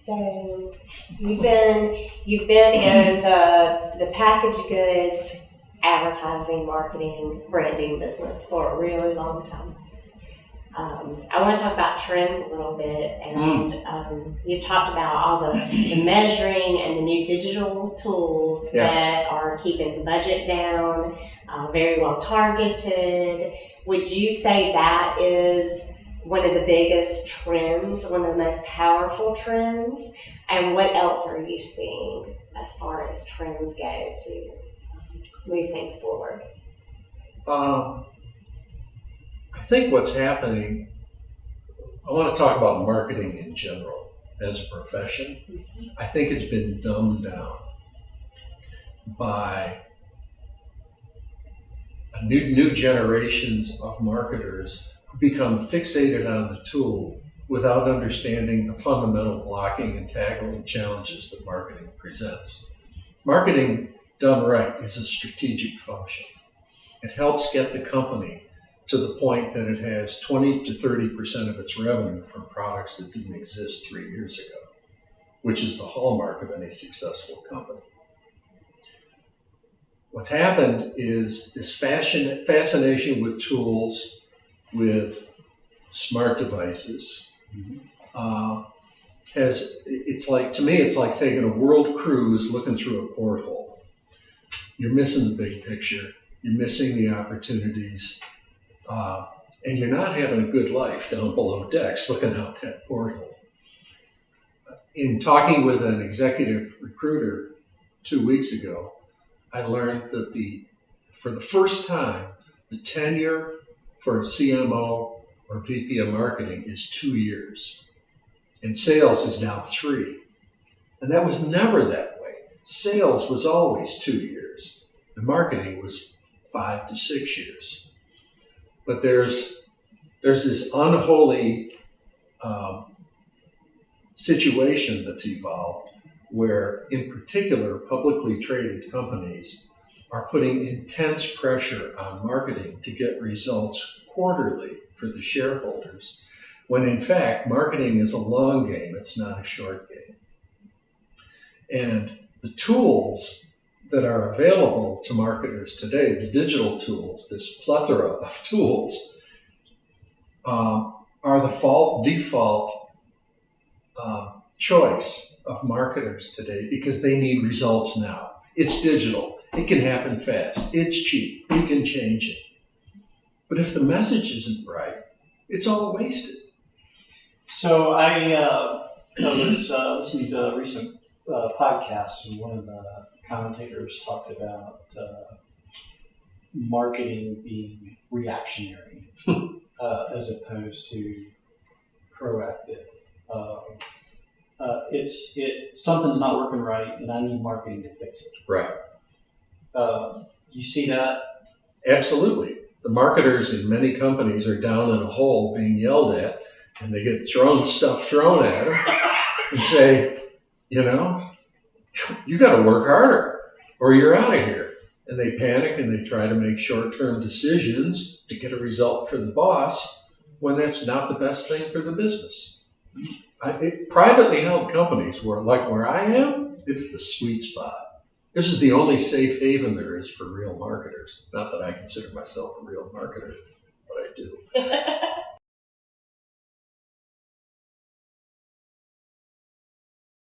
So you've been in the packaged goods, advertising, marketing, branding business for a really long time. I want to talk about trends a little bit, and you've talked about all the measuring and the new digital tools that are keeping the budget down, very well targeted. Would you say that is one of the biggest trends, one of the most powerful trends? And what else are you seeing as far as trends go to move things forward? I think what's happening, I want to talk about marketing in general as a profession. I think it's been dumbed down by new generations of marketers who become fixated on the tool without understanding the fundamental blocking and tackling challenges that marketing presents. Marketing done right is a strategic function. It helps get the company to the point that it has 20 to 30% of its revenue from products that didn't exist 3 years ago, which is the hallmark of any successful company. What's happened is this fascination with tools, with smart devices, it's like taking a world cruise looking through a porthole. You're missing the big picture, you're missing the opportunities, and you're not having a good life down below decks looking out that porthole. In talking with an executive recruiter 2 weeks ago, I learned that for the first time, the tenure for a CMO or VP of marketing is 2 years. And sales is now 3. And that was never that way. Sales was always 2 years. And marketing was 5 to 6 years. But there's this unholy situation that's evolved where, in particular, publicly traded companies are putting intense pressure on marketing to get results quarterly for the shareholders, when in fact, marketing is a long game, it's not a short game. And the tools that are available to marketers today, the digital tools, this plethora of tools, are the default choice of marketers today because they need results now. It's digital. It can happen fast. It's cheap. We can change it. But if the message isn't right, it's all wasted. So I was listening to a recent podcast, and one of the commentators talked about marketing being reactionary as opposed to proactive. Something's not working right, and I need marketing to fix it. Right. You see that? Absolutely. The marketers in many companies are down in a hole being yelled at, and they get stuff thrown at them and say, you got to work harder or you're out of here. And they panic and they try to make short-term decisions to get a result for the boss when that's not the best thing for the business. Privately held companies, where I am, it's the sweet spot. This is the only safe haven there is for real marketers. Not that I consider myself a real marketer, but I do.